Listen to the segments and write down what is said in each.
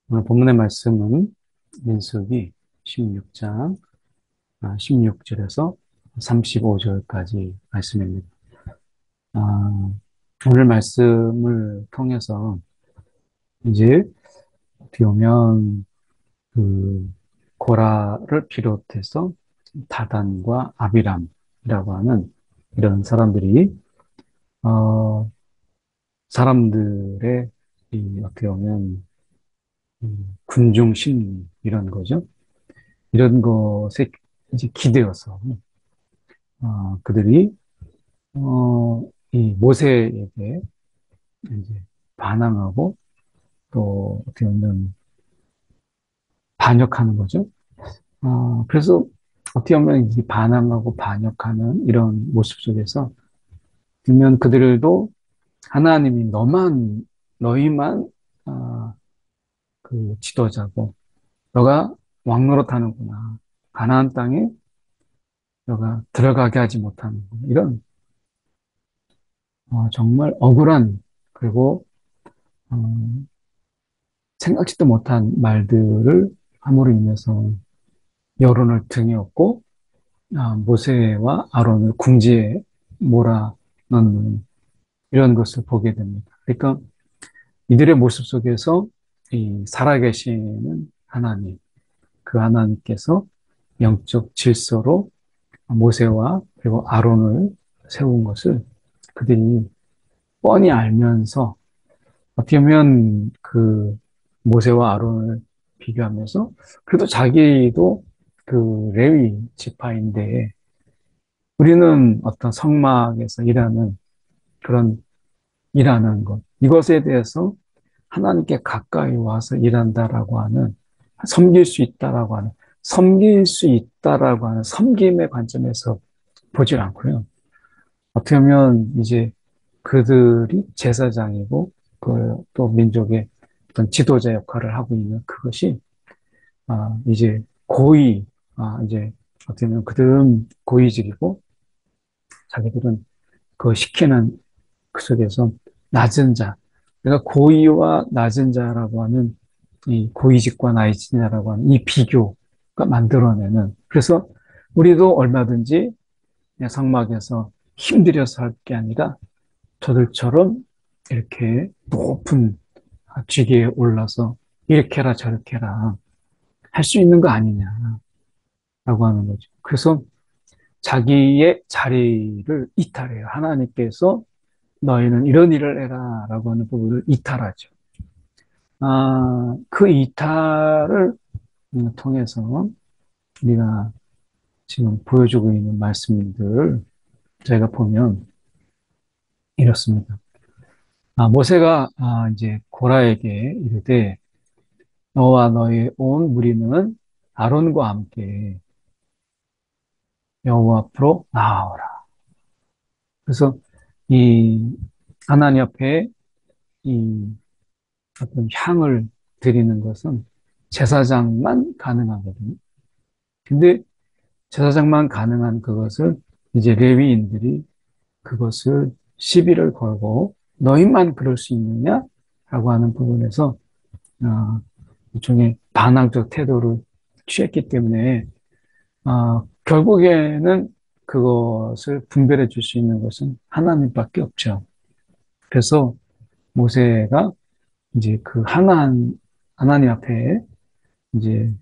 오늘 본문의 말씀은 민수기 16장 16절에서 35절까지 말씀입니다. 아, 오늘 말씀을 통해서 이제 어떻게 보면 그 고라를 비롯해서 다단과 아비람이라고 하는 이런 사람들이 어, 사람들의 이 어떻게 보면 군중 심리 이런 거죠. 이런 것에 이제 기대어서 그들이 이 모세에게 이제 반항하고 또 어떻게 보면 반역하는 거죠. 그래서 어떻게 보면 이 반항하고 반역하는 이런 모습 속에서 보면 그들도 하나님이 너희만 아, 그 지도자고 너가 왕노릇하는구나. 가나안 땅에 너가 들어가게 하지 못하는구나. 이런 정말 억울한 그리고 어, 생각지도 못한 말들을 함으로 인해서 여론을 등에 업고 모세와 아론을 궁지에 몰아넣는 이런 것을 보게 됩니다. 그러니까 이들의 모습 속에서 이 살아계시는 하나님, 그 하나님께서 영적 질서로 모세와 그리고 아론을 세운 것을 그들이 뻔히 알면서 어떻게 보면 그 모세와 아론을 비교하면서 그래도 자기도 그 레위 지파인데 우리는 어떤 성막에서 그런 일하는 것 이것에 대해서 하나님께 가까이 와서 일한다라고 하는 섬길 수 있다라고 하는 섬김의 관점에서 보질 않고요. 어떻게 보면 이제 그들이 제사장이고 그 또 민족의 어떤 지도자 역할을 하고 있는 그것이 이제 이제 어떻게 보면 그들은 고위직이고 자기들은 그 시키는 그 속에서 낮은 자, 그러니까 고위와 낮은 자라고 하는 이 고위직과 낮은 자라고 하는 이 비교가 만들어내는 그래서 우리도 얼마든지 그냥 성막에서 힘들여서 할 게 아니라 저들처럼 이렇게 높은 지기에 올라서 이렇게 해라 저렇게 해라 할 수 있는 거 아니냐라고 하는 거죠. 그래서 자기의 자리를 이탈해요. 하나님께서 너희는 이런 일을 해라라고 하는 부분을 이탈하죠. 그 이탈을 통해서 우리가 지금 보여주고 있는 말씀들 저희가 보면 이렇습니다. 모세가 이제 고라에게 이르되 너와 너의 온 무리는 아론과 함께 여호와 앞으로 나아오라. 그래서 이 하나님 앞에 이 어떤 향을 드리는 것은 제사장만 가능하거든요. 근데 제사장만 가능한 그것을 이제 레위인들이 그것을 시비를 걸고 너희만 그럴 수 있느냐라고 하는 부분에서 일종의 반항적 태도를 취했기 때문에 결국에는 그것을 분별해 줄 수 있는 것은 하나님밖에 없죠. 그래서 모세가 이제 하나님 앞에 이제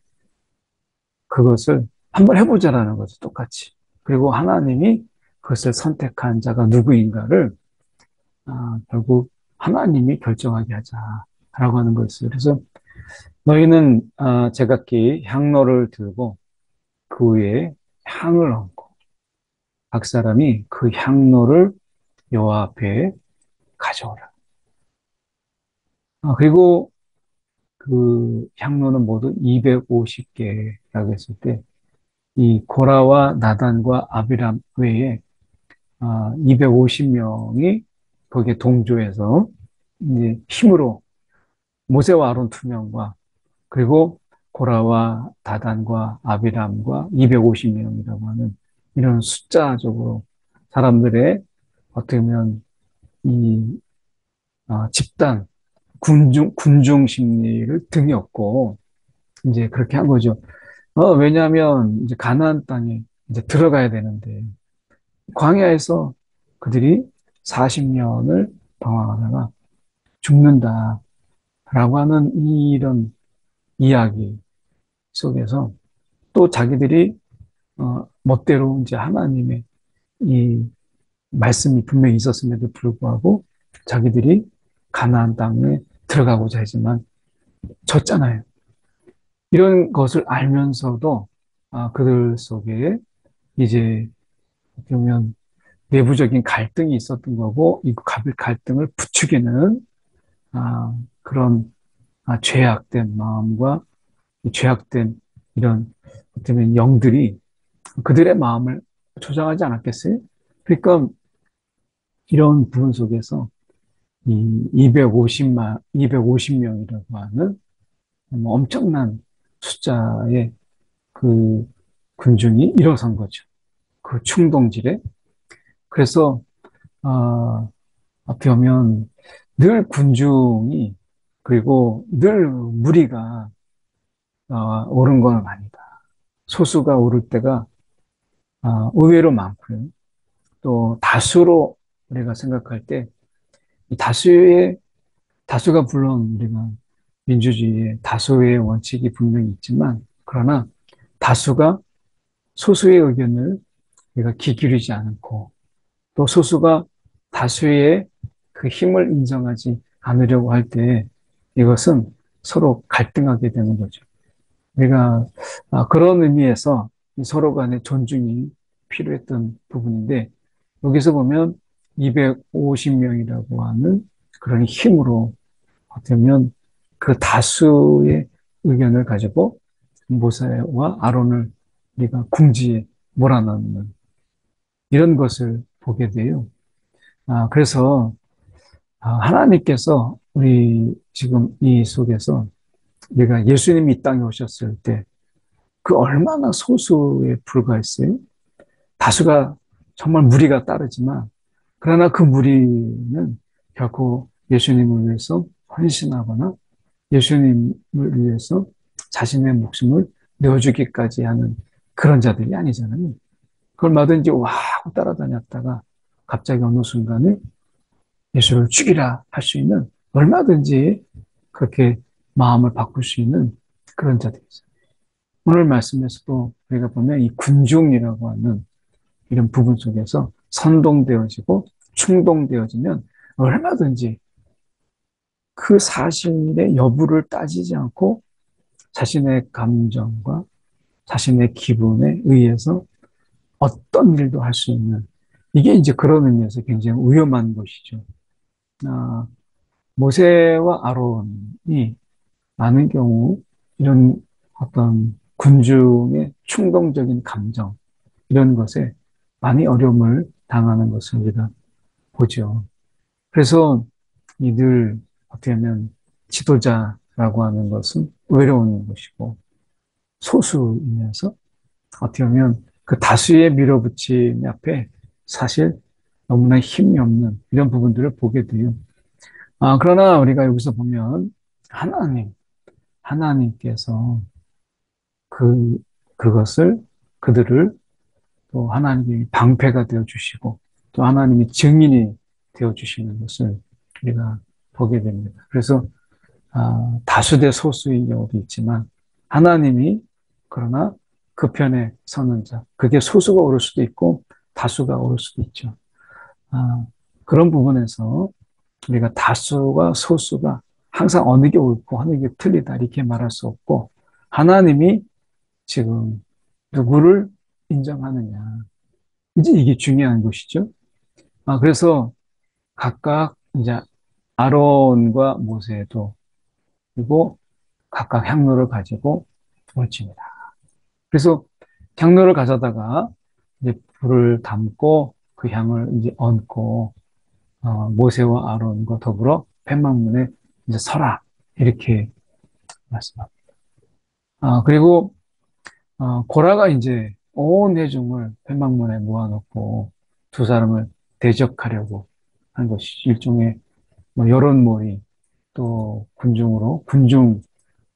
그것을 한번 해보자라는 거죠, 똑같이. 그리고 하나님이 그것을 선택한 자가 누구인가를 결국 하나님이 결정하게 하자라고 하는 거였어요. 그래서 너희는 제각기 향로를 들고 그 위에 향을 얹고 각 사람이 그 향로를 여호와 앞에 가져오라. 그리고 그 향로는 모두 250개라고 했을 때 이 고라와 나단과 아비람 외에 250명이 거기에 동조해서 이제 힘으로 모세와 아론 두 명과 그리고 고라와 다단과 아비람과 250명이라고 하는 이런 숫자적으로 사람들의 어떻게 보면 이 집단 군중 심리를 등에 업고 이제 그렇게 한 거죠. 왜냐하면 이제 가나안 땅에 이제 들어가야 되는데 광야에서 그들이 40년을 방황하다가 죽는다라고 하는 이런 이야기 속에서 또 자기들이 멋대로 이제 하나님의 이 말씀이 분명히 있었음에도 불구하고 자기들이 가나안 땅에 들어가고자 하지만 졌잖아요. 이런 것을 알면서도 그들 속에 이제 보면 내부적인 갈등이 있었던 거고 이 갈등을 부추기는 그런 죄악된 마음과 이 죄악된 이런 어쩌면 영들이 그들의 마음을 조장하지 않았겠어요? 그러니까 이런 부분 속에서 이 250명이라고 하는 엄청난 숫자의 그 군중이 일어선 거죠. 그 충동질에. 그래서, 어떻게 보면 늘 군중이 그리고 늘 무리가 오른 건 아니다. 소수가 오를 때가 의외로 많고요. 또 다수로 우리가 생각할 때 이 다수가 물론 우리가 민주주의의 다수의 원칙이 분명히 있지만 그러나 다수가 소수의 의견을 우리가 귀 기울이지 않고 또 소수가 다수의 그 힘을 인정하지 않으려고 할 때 이것은 서로 갈등하게 되는 거죠. 우리가 그런 의미에서 서로 간의 존중이 필요했던 부분인데 여기서 보면 250명이라고 하는 그런 힘으로 어쩌면 그 다수의 의견을 가지고 모세와 아론을 우리가 궁지에 몰아넣는 이런 것을 보게 돼요. 그래서 하나님께서 우리 지금 이 속에서 우리가 예수님이 이 땅에 오셨을 때 그 얼마나 소수에 불과했어요. 다수가 정말 무리가 따르지만 그러나 그 무리는 결코 예수님을 위해서 헌신하거나 예수님을 위해서 자신의 목숨을 내어주기까지 하는 그런 자들이 아니잖아요. 그걸 뭐든지 와 하고 따라다녔다가 갑자기 어느 순간에 예수를 죽이라 할 수 있는 얼마든지 그렇게 마음을 바꿀 수 있는 그런 자들이 있어요. 오늘 말씀에서도 우리가 보면 이 군중이라고 하는 이런 부분 속에서 선동되어지고 충동되어지면 얼마든지 그 사실의 여부를 따지지 않고 자신의 감정과 자신의 기분에 의해서 어떤 일도 할 수 있는 이게 이제 그런 의미에서 굉장히 위험한 것이죠. 아, 모세와 아론이 많은 경우 이런 어떤 군중의 충동적인 감정 이런 것에 많이 어려움을 당하는 것을 우리가 보죠. 그래서 이들 어떻게 하면 지도자라고 하는 것은 외로운 것이고 소수이면서 어떻게 보면 그 다수의 밀어붙임 앞에 사실 너무나 힘이 없는 이런 부분들을 보게 돼요. 그러나 우리가 여기서 보면 하나님께서 그, 그것을, 그들을 또 하나님이 방패가 되어 주시고 또 하나님이 증인이 되어 주시는 것을 우리가 보게 됩니다. 그래서 다수 대 소수의 경우도 있지만 하나님이 그러나 그 편에 서는 자, 그게 소수가 오를 수도 있고 다수가 오를 수도 있죠. 그런 부분에서 우리가 다수가 소수가 항상 어느 게 옳고 어느 게 틀리다 이렇게 말할 수 없고 하나님이 지금 누구를 인정하느냐. 이제 이게 중요한 것이죠. 그래서 각각 이제 아론과 모세도 그리고 각각 향로를 가지고 올집니다. 그래서 향로를 가져다가 이제 불을 담고 그 향을 이제 얹고 모세와 아론과 더불어 뱀망문에 이제 서라 이렇게 말씀합니다. 그리고 고라가 이제 온 회중을 뱀망문에 모아놓고 두 사람을 대적하려고 한 것이 일종의 뭐 여론몰이 또 군중으로 군중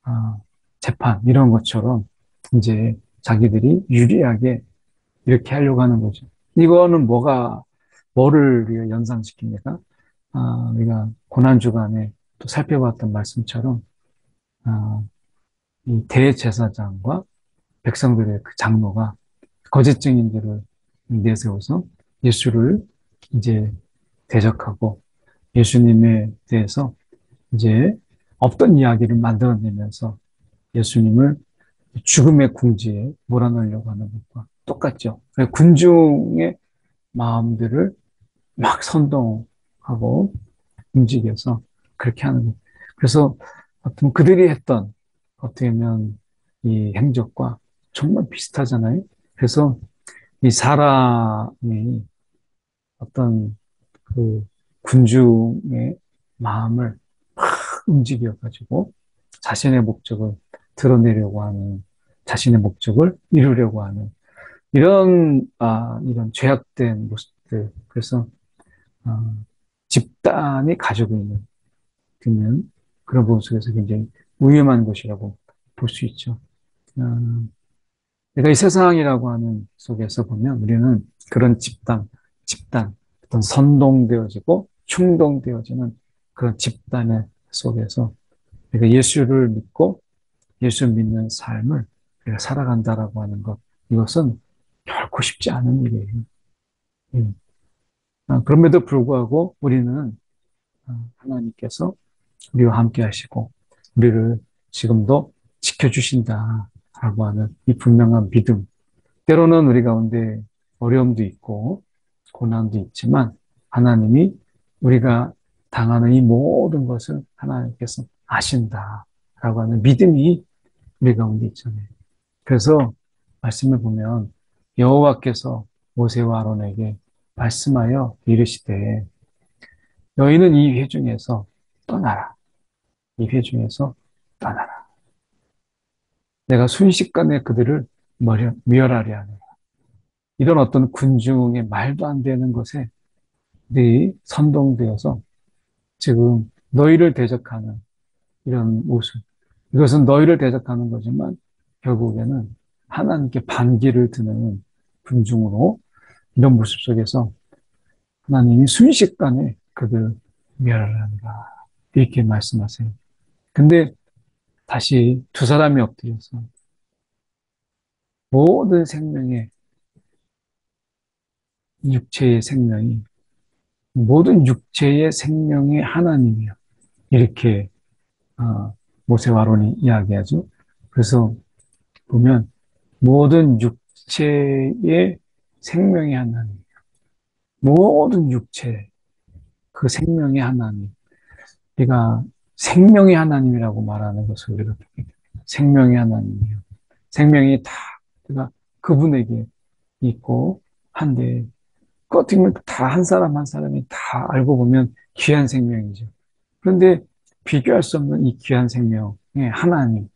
아, 재판 이런 것처럼 이제 자기들이 유리하게 이렇게 하려고 하는 거죠. 이거는 뭐를 우리가 연상시킵니까? 우리가 고난주간에 또 살펴봤던 말씀처럼 아, 이 대제사장과 백성들의 그 장로가 거짓 증인들을 내세워서 예수를 이제 대적하고 예수님에 대해서 이제 없던 이야기를 만들어내면서 예수님을 죽음의 궁지에 몰아넣으려고 하는 것과 똑같죠. 군중의 마음들을 막 선동하고 움직여서 그렇게 하는 거예요. 그래서 어떤 그들이 했던 어떻게 보면 이 행적과 정말 비슷하잖아요. 그래서 이 사람이 어떤 그 군중의 마음을 막 움직여가지고 자신의 목적을 드러내려고 하는, 자신의 목적을 이루려고 하는 이런 죄악된 모습들. 그래서 아, 집단이 가지고 있는 그런 부분 속에서 굉장히 위험한 것이라고 볼 수 있죠. 아, 내가 이 세상이라고 하는 속에서 보면 우리는 그런 집단, 어떤 선동되어지고 충동되어지는 그런 집단의 속에서 내가 예수를 믿고 예수 믿는 삶을 내가 살아간다라고 하는 것, 이것은 결코 쉽지 않은 일이에요. 음. 그럼에도 불구하고 우리는 하나님께서 우리와 함께 하시고 우리를 지금도 지켜주신다라고 하는 이 분명한 믿음. 때로는 우리 가운데 어려움도 있고 고난도 있지만 하나님이 우리가 당하는 이 모든 것을 하나님께서 아신다라고 하는 믿음이 우리 가운데 있잖아요. 그래서 말씀을 보면 여호와께서 모세와 아론에게 말씀하여 이르시되 너희는 이 회중에서 떠나라. 이 회중에서 떠나라. 내가 순식간에 그들을 멸하려 하노라. 이런 어떤 군중의 말도 안 되는 것에 네 선동되어서 지금 너희를 대적하는 이런 모습. 이것은 너희를 대적하는 거지만 결국에는 하나님께 반기를 드는 군중으로 이런 모습 속에서 하나님이 순식간에 그들 멸하리라. 이렇게 말씀하세요. 근데 다시 두 사람이 엎드려서 모든 생명의 육체의 생명이 모든 육체의 생명의 하나님이요. 이렇게 모세와 아론이 이야기하죠. 그래서 보면 모든 육체의 생명의 하나님, 모든 육체 그 생명의 하나님, 우리가 생명의 하나님이라고 말하는 것을 우리가 보게 됩니다. 생명의 하나님이요. 생명이 다 우리가 그분에게 있고 한데 그 어떻게 보면 다 한 사람 한 사람이 다 알고 보면 귀한 생명이죠. 그런데 비교할 수 없는 이 귀한 생명의 하나님,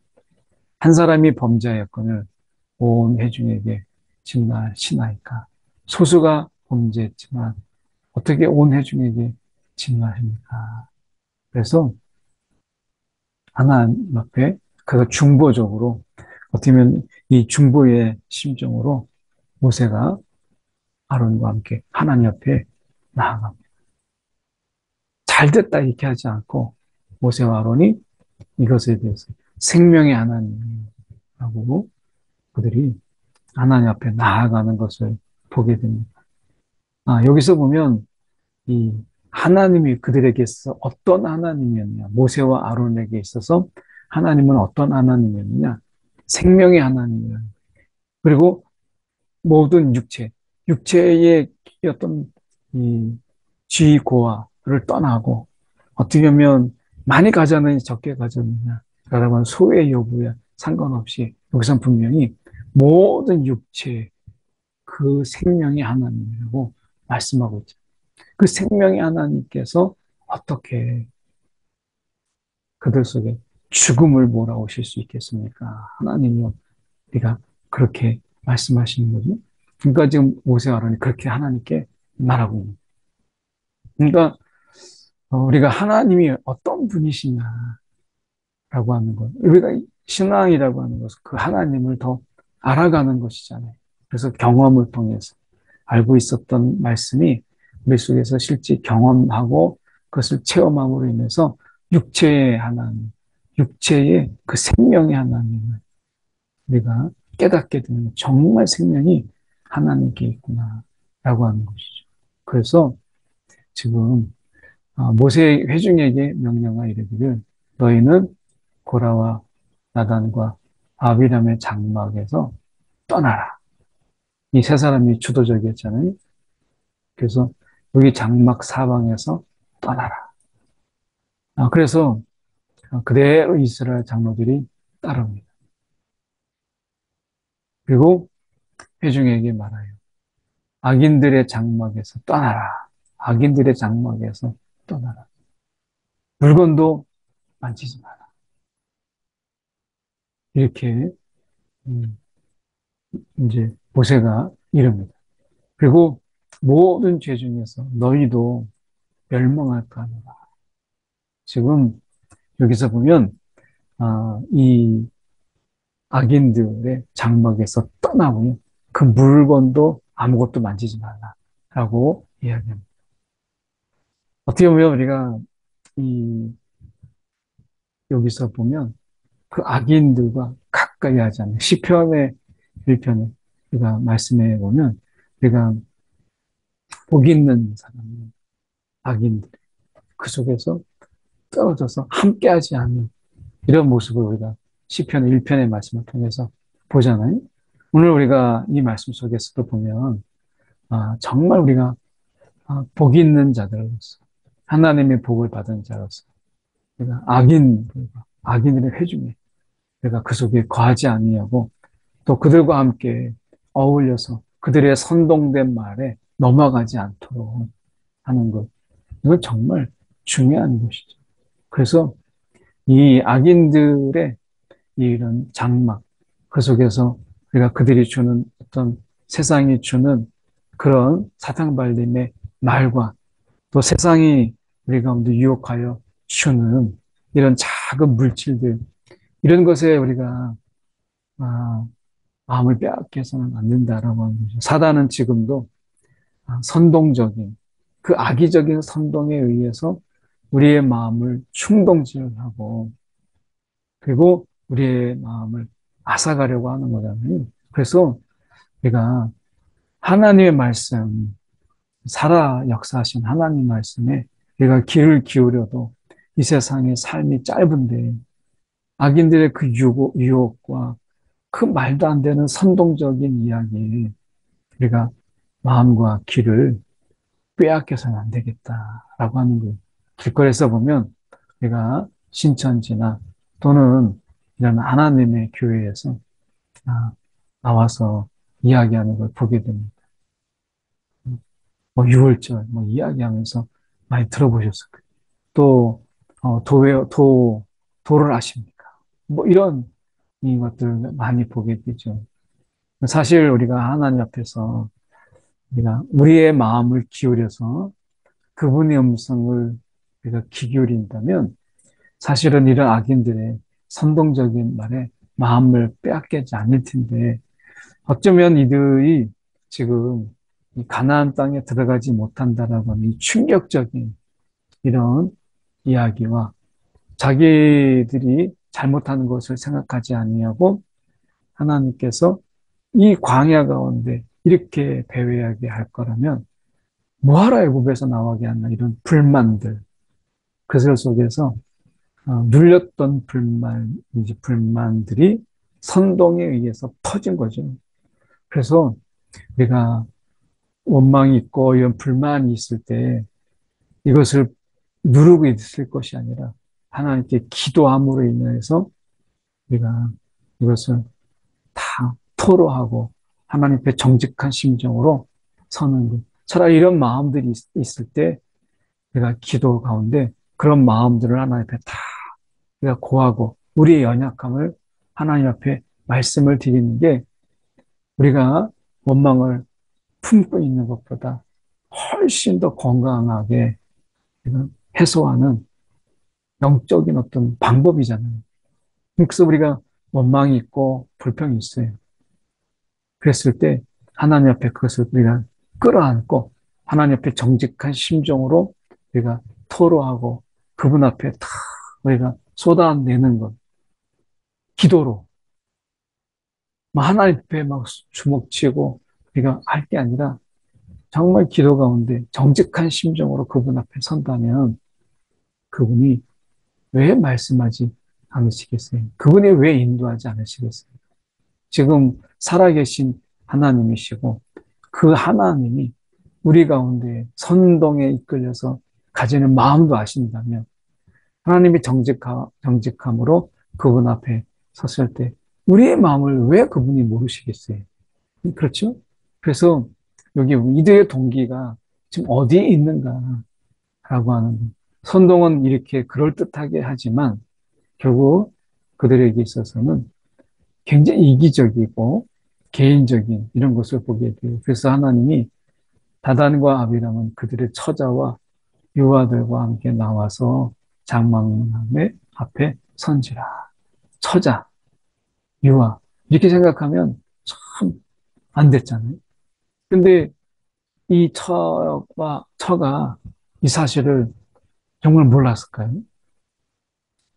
한 사람이 범죄하였거늘 온 회중에게 진노하시나이까. 소수가 범죄했지만 어떻게 온 회중에게 진노하십니까? 그래서 하나님 앞에 그가 중보적으로 어떻게 보면 이 중보의 심정으로 모세가 아론과 함께 하나님 앞에 나아갑니다. 잘 됐다 이렇게 하지 않고 모세와 아론이 이것에 대해서 생명의 하나님이라고 그들이 하나님 앞에 나아가는 것을 보게 됩니다. 여기서 보면 이 하나님이 그들에게 있어서 어떤 하나님이었냐, 모세와 아론에게 있어서 하나님은 어떤 하나님이었느냐, 생명의 하나님이었냐. 그리고 모든 육체의 어떤 이 지고와를 떠나고 어떻게 보면 많이 가졌느냐 적게 가졌느냐 라고 소외 여부에 상관없이 여기서 분명히 모든 육체 그 생명의 하나님이라고 말씀하고 있죠. 그 생명의 하나님께서 어떻게 그들 속에 죽음을 몰아오실 수 있겠습니까? 하나님이 우리가 그렇게 말씀하시는 거죠. 그러니까 지금 모세와 아론이 그렇게 하나님께 말하고 있는 거예요. 그러니까 우리가 하나님이 어떤 분이시냐라고 하는 것. 우리가 신앙이라고 하는 것은 그 하나님을 더 알아가는 것이잖아요. 그래서 경험을 통해서 알고 있었던 말씀이 우리 속에서 실제 경험하고 그것을 체험함으로 인해서 육체의 하나님, 육체의 그 생명의 하나님을 우리가 깨닫게 되는 정말 생명이 하나님께 있구나라고 하는 것이죠. 그래서 지금 모세 회중에게 명령하 이르기를 너희는 고라와 나단과 아비람의 장막에서 떠나라. 이 세 사람이 주도적이었잖아요. 그래서 여기 장막 사방에서 떠나라. 그래서 그대로 이스라엘 장로들이 따릅니다. 그리고 회중에게 말하여 악인들의 장막에서 떠나라. 악인들의 장막에서 떠나라. 물건도 만지지 마라. 이렇게 음, 이제 모세가 이릅니다. 그리고 모든 죄 중에서 너희도 멸망할까 하노라. 지금 여기서 보면 이 악인들의 장막에서 떠나고 그 물건도 아무것도 만지지 말라라고 이야기합니다. 어떻게 보면 우리가 이 여기서 보면 그 악인들과 가까이 하지 않는 시편의 1편에 우리가 말씀해 보면 우리가 복 있는 사람은 악인들 그 속에서 떨어져서 함께하지 않는 이런 모습을 우리가 시편 1편의 말씀을 통해서 보잖아요. 오늘 우리가 이 말씀 속에서도 보면 정말 우리가 복 있는 자들로서 하나님의 복을 받은 자로서 우리가 악인들과 악인들의 회중에 우리가 그 속에 거하지 아니하고 또 그들과 함께 어울려서 그들의 선동된 말에 넘어가지 않도록 하는 것. 이건 정말 중요한 것이죠. 그래서 이 악인들의 이런 장막, 그 속에서 우리가 그들이 주는 어떤 세상이 주는 그런 사탕발림의 말과 또 세상이 우리 가운데 유혹하여 주는 이런 작은 물질들, 이런 것에 우리가 아, 마음을 빼앗겨서는 안 된다라고 하는 거죠. 사단은 지금도 선동적인 그 악의적인 선동에 의해서 우리의 마음을 충동질하고 그리고 우리의 마음을 앗아가려고 하는 거잖아요. 그래서 우리가 하나님의 말씀, 살아 역사하신 하나님 말씀에 우리가 귀를 기울여도 이 세상의 삶이 짧은데 악인들의 그 유혹과 그 말도 안 되는 선동적인 이야기에 우리가 마음과 귀를 빼앗겨서는 안 되겠다라고 하는 거예요. 길거리에서 보면 우리가 신천지나 또는 이런 하나님의 교회에서 나와서 이야기하는 걸 보게 됩니다. 뭐 유월절 뭐 이야기하면서 많이 들어보셨을 거예요. 또 도를 아십니까? 뭐 이런 것들 많이 보게 되죠. 사실 우리가 하나님 앞에서 우리가 우리의 마음을 기울여서 그분의 음성을 우리가 귀 기울인다면 사실은 이런 악인들의 선동적인 말에 마음을 빼앗기지 않을 텐데 어쩌면 이들이 지금 이 가나안 땅에 들어가지 못한다라고 하는 이 충격적인 이런 이야기와 자기들이 잘못하는 것을 생각하지 아니하고 하나님께서 이 광야 가운데 이렇게 배회하게 할 거라면 뭐하러 애굽에서 나오게 하나 이런 불만들 그들 속에서 눌렸던 불만들이 선동에 의해서 터진 거죠. 그래서 우리가 원망이 있고 이런 불만이 있을 때 이것을 누르고 있을 것이 아니라 하나님께 기도함으로 인해서 우리가 이것을 다 토로하고 하나님 앞에 정직한 심정으로 서는 것. 차라리 이런 마음들이 있을 때 우리가 기도 가운데 그런 마음들을 하나님 앞에 다 우리가 고하고 우리의 연약함을 하나님 앞에 말씀을 드리는 게 우리가 원망을 품고 있는 것보다 훨씬 더 건강하게 해소하는 영적인 어떤 방법이잖아요. 그래서 우리가 원망이 있고 불평이 있어요. 그랬을 때 하나님 앞에 그것을 우리가 끌어안고 하나님 앞에 정직한 심정으로 우리가 토로하고 그분 앞에 다 우리가 쏟아내는 것. 기도로. 막 하나님 앞에 막 주먹치고 우리가 할 게 아니라 정말 기도 가운데 정직한 심정으로 그분 앞에 선다면 그분이 왜 말씀하지 않으시겠어요? 그분이 왜 인도하지 않으시겠어요? 지금 살아계신 하나님이시고 그 하나님이 우리 가운데 선동에 이끌려서 가지는 마음도 아신다면 하나님이 정직함으로 그분 앞에 섰을 때 우리의 마음을 왜 그분이 모르시겠어요? 그렇죠? 그래서 여기 이들의 동기가 지금 어디에 있는가라고 하는 거. 선동은 이렇게 그럴듯하게 하지만 결국 그들에게 있어서는 굉장히 이기적이고 개인적인 이런 것을 보게 돼요. 그래서 하나님이 다단과 아비람은 그들의 처자와 유아들과 함께 나와서 장막문의 앞에 선지라. 처자, 유아. 이렇게 생각하면 참 안 됐잖아요. 근데 이 처가 이 사실을 정말 몰랐을까요?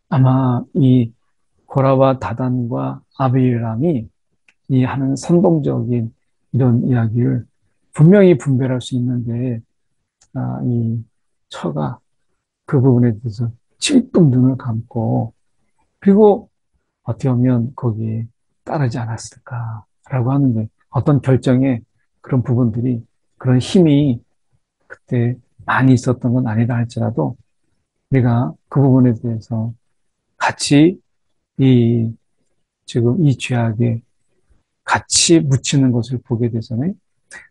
아마 이 고라와 다단과 아비람이 이 하는 선동적인 이런 이야기를 분명히 분별할 수 있는데, 이 처가 그 부분에 대해서 찔끔 눈을 감고, 그리고 어떻게 보면 거기에 따르지 않았을까라고 하는데, 어떤 결정에 그런 부분들이, 그런 힘이 그때 많이 있었던 건 아니다 할지라도, 우리가 그 부분에 대해서 같이 이, 지금 이 죄악에 같이 묻히는 것을 보게 되잖아요.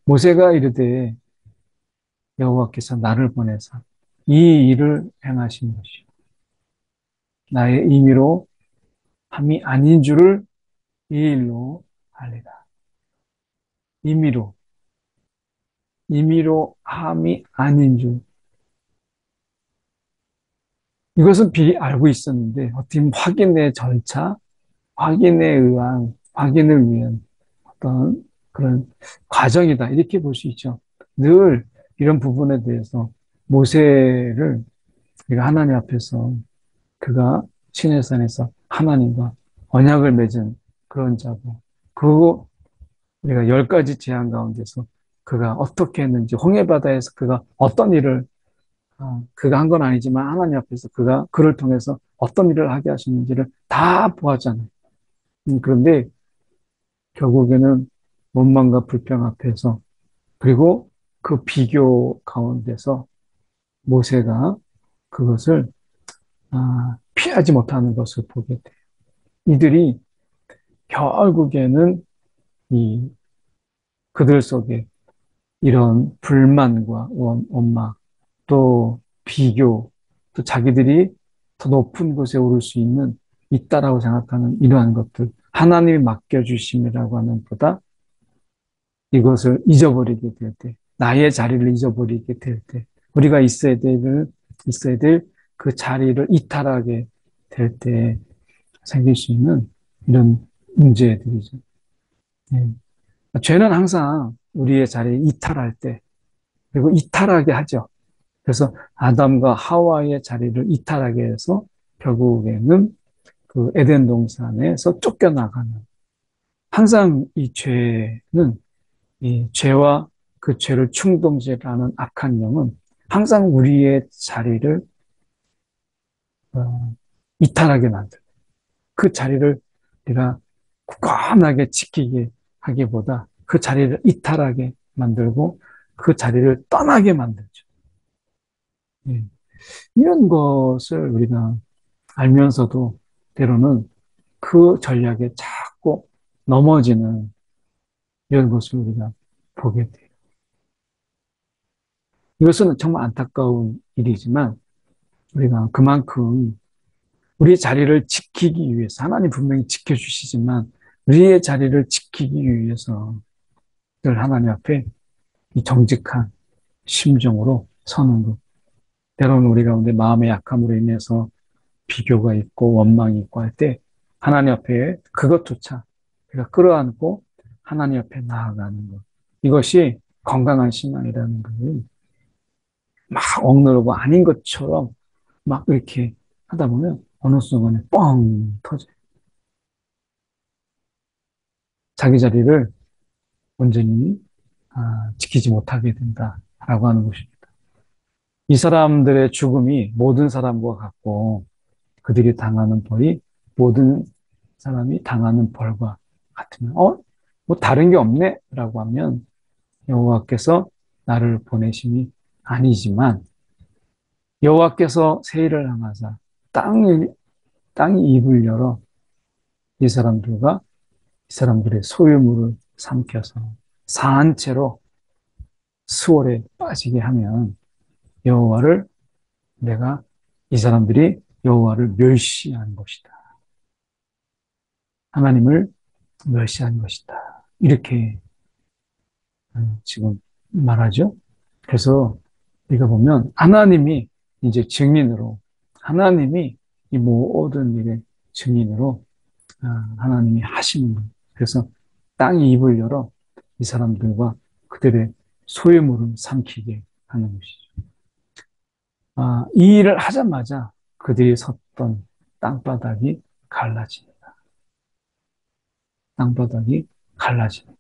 모세가 이르되 여호와께서 나를 보내사 이 일을 행하신 것이요. 나의 임의로 함이 아닌 줄을 이 일로 알리라. 임의로, 임의로 함이 아닌 줄. 이것은 미리 알고 있었는데, 어떻게 보면 확인의 절차, 확인에 의한, 확인을 위한 어떤 그런 과정이다. 이렇게 볼 수 있죠. 늘 이런 부분에 대해서 모세를 우리가 하나님 앞에서 그가 시내산에서 하나님과 언약을 맺은 그런 자고, 그리고 우리가 10가지 재앙 가운데서 그가 어떻게 했는지, 홍해바다에서 그가 어떤 일을, 그가 한 건 아니지만 하나님 앞에서 그가 그를 통해서 어떤 일을 하게 하셨는지를 다 보았잖아요. 그런데 결국에는 원망과 불평 앞에서, 그리고 그 비교 가운데서 모세가 그것을 피하지 못하는 것을 보게 돼요. 이들이 결국에는 이 그들 속에 이런 불만과 원망, 또 비교, 또 자기들이 더 높은 곳에 오를 수 있다라고 생각하는 이러한 것들, 하나님이 맡겨주심이라고 하는 보다 이것을 잊어버리게 될 때, 나의 자리를 잊어버리게 될 때, 우리가 있어야 될 그 자리를 이탈하게 될 때 생길 수 있는 이런 문제들이죠. 예. 죄는 항상 우리의 자리를 이탈할 때, 그리고 이탈하게 하죠. 그래서 아담과 하와의 자리를 이탈하게 해서 결국에는 그 에덴 동산에서 쫓겨나가는. 항상 이 죄는, 이 죄와 그 죄를 충동질하는 악한 영은 항상 우리의 자리를 어, 이탈하게 만들고, 그 자리를 우리가 굳건하게 지키게 하기보다 그 자리를 이탈하게 만들고 그 자리를 떠나게 만들죠. 예. 이런 것을 우리가 알면서도 때로는 그 전략에 자꾸 넘어지는 이런 것을 우리가 보게 돼요. 이것은 정말 안타까운 일이지만 우리가 그만큼 우리 자리를 지키기 위해서 하나님 분명히 지켜주시지만 우리의 자리를 지키기 위해서 늘 하나님 앞에 이 정직한 심정으로 서는 것. 때로는 우리 가운데 마음의 약함으로 인해서 비교가 있고 원망이 있고 할 때 하나님 앞에 그것조차 우리가 끌어안고 하나님 앞에 나아가는 것. 이것이 건강한 신앙이라는 거예요. 막 억누르고 아닌 것처럼 막 이렇게 하다 보면 어느 순간에 뻥 터져요. 자기 자리를 온전히 지키지 못하게 된다라고 하는 것입니다. 이 사람들의 죽음이 모든 사람과 같고 그들이 당하는 벌이 모든 사람이 당하는 벌과 같으면 뭐 다른 게 없네 라고 하면 여호와께서 나를 보내심이 아니지만 여호와께서 세일을 향하사 땅이 땅이 입을 열어 이 사람들과 이 사람들의 소유물을 삼켜서 사한 채로 수월에 빠지게 하면 여호와를 내가 이 사람들이 여호와를 멸시한 것이다. 하나님을 멸시한 것이다. 이렇게 지금 말하죠. 그래서 우리가 보면 하나님이 이제 증인으로 하나님이 이 모든 일의 증인으로 하나님이 하시는 거예요. 그래서 땅이 입을 열어 이 사람들과 그들의 소유물을 삼키게 하는 것이죠. 이 일을 하자마자 그들이 섰던 땅바닥이 갈라집니다. 땅바닥이 갈라집니다.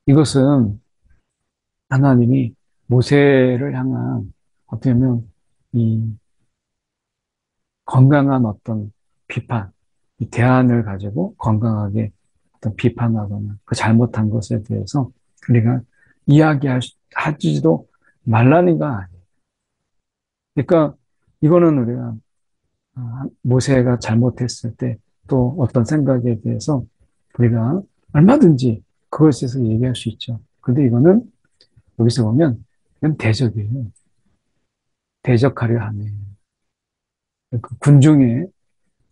이것은 하나님이 모세를 향한 어떻게 보면 이 건강한 어떤 비판, 이 대안을 가지고 건강하게 어떤 비판하거나 그 잘못한 것에 대해서 우리가 이야기하지도 말라는 거 아니에요. 그러니까 이거는 우리가 모세가 잘못했을 때 또 어떤 생각에 대해서 우리가 얼마든지 그것에 대해서 얘기할 수 있죠. 근데 이거는 여기서 보면 이건 대적이에요. 대적하려 하네. 그 군중의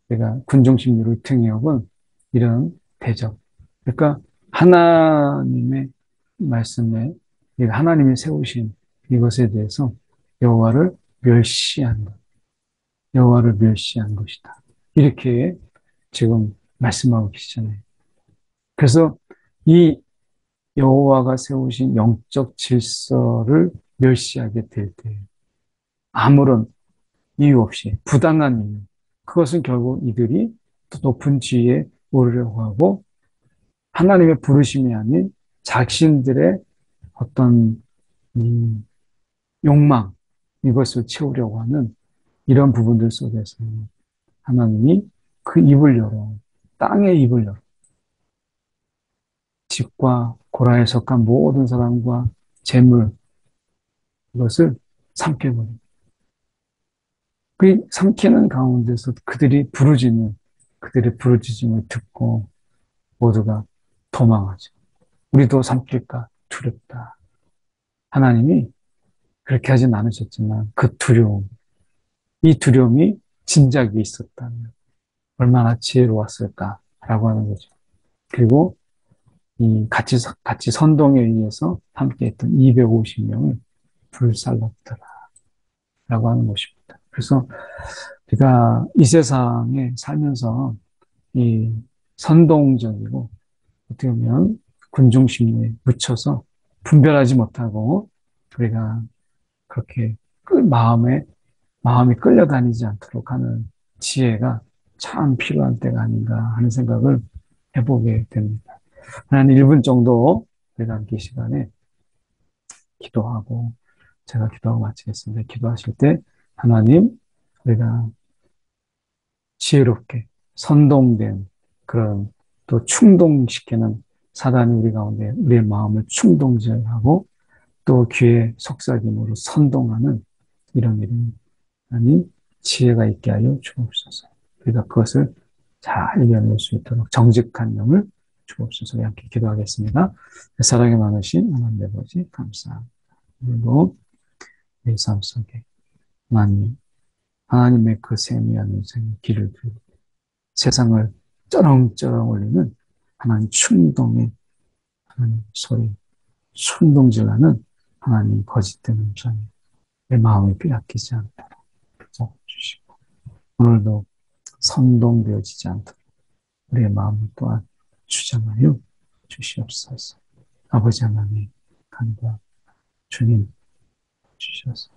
내가 군중 심리를 등에 업은 이런 대적. 그러니까 하나님의 말씀에 하나님이 세우신 이것에 대해서 여호와를 멸시한 것, 여호와를 멸시한 것이다. 이렇게 지금 말씀하고 계시잖아요. 그래서 이 여호와가 세우신 영적 질서를 멸시하게 될 때, 아무런 이유 없이 부당한 이유, 그것은 결국 이들이 더 높은 지위에 오르려고 하고 하나님의 부르심이 아닌 자신들의 어떤 욕망, 이것을 채우려고 하는 이런 부분들 속에서 하나님이 그 입을 열어, 땅의 입을 열어, 집과 고라에 속한 모든 사람과 재물, 이것을 삼켜버립니다. 그 삼키는 가운데서 그들의 부르짖음을 듣고 모두가 도망하죠. 우리도 삼킬까 두렵다. 하나님이 그렇게 하진 않으셨지만 그 두려움, 이 두려움이 진작에 있었다면 얼마나 지혜로웠을까라고 하는 거죠. 그리고 이 같이 선동에 의해서 함께했던 250명을 불살랐더라라고 하는 것입니다. 그래서 우리가 이 세상에 살면서 이 선동적이고 어떻게 보면 군중 심리에 묻혀서 분별하지 못하고 우리가 그렇게 마음이 끌려다니지 않도록 하는 지혜가 참 필요한 때가 아닌가 하는 생각을 해보게 됩니다. 한 1분 정도 우리가 함께 이 시간에 기도하고 제가 기도하고 마치겠습니다. 기도하실 때 하나님 우리가 지혜롭게 선동된 그런 또 충동시키는 사단이 우리 가운데 우리의 마음을 충동질하고 또 귀에 속삭임으로 선동하는 이런 일은 하나님 지혜가 있게 하여 주옵소서. 우리가 그것을 잘 이겨낼 수 있도록 정직한 영을 주옵소서. 함께 기도하겠습니다. 사랑이 많으신 하나님 아버지 감사합니다. 그리고 내 삶 속에 하나님의 그 세미한 인생의 길을 들고 세상을 쩌렁쩌렁 울리는 하나님 충동의 하나님 소리, 충동질하는 하나님 거짓된 음성이 내 마음이 빼앗기지 않도록 붙잡아 주시고, 오늘도 선동되어지지 않도록 우리의 마음을 또한 주장하여 주시옵소서. 아버지 하나님, 간다. 주님 주셔서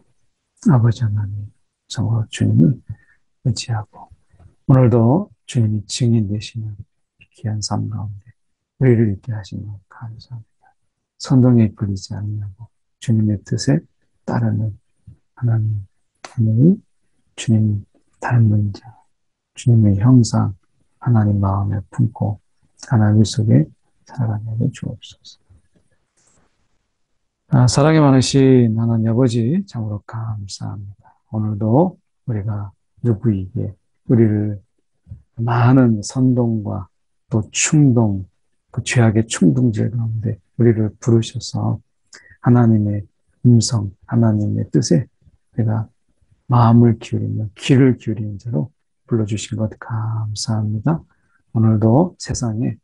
아버지 하나님, 정말 주님을 의지하고 오늘도 주님이 증인 되시는 귀한 삶 가운데 우리를 있게 하시는 감사합니다. 선동에 이끌리지 아니하고 주님의 뜻에 따르는 하나님, 하나님, 주님 닮은 자, 주님의 형상, 하나님 마음에 품고 하나님 속에 살아가게 주옵소서. 사랑이 많으신 하나님 아버지, 참으로 감사합니다. 오늘도 우리가 누구에게 우리를 많은 선동과 또 충동, 그 죄악의 충동질 가운데 우리를 부르셔서 하나님의 음성, 하나님의 뜻에 내가 마음을 기울이며 귀를 기울이는 자로 불러주신 것 감사합니다. 오늘도 세상의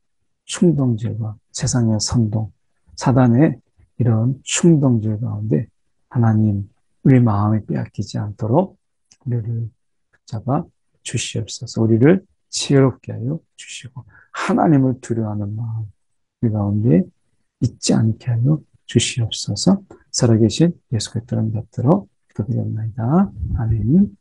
충동질과 세상의 선동, 사단의 이런 충동질 가운데 하나님 우리 마음에 빼앗기지 않도록 우리를 붙잡아 주시옵소서. 우리를 지혜롭게 하여 주시고 하나님을 두려워하는 마음 우리 가운데 있지 않게 하여 주시옵소서. 살아계신 예수 그리스도를 받들어 기도드립니다. 아멘.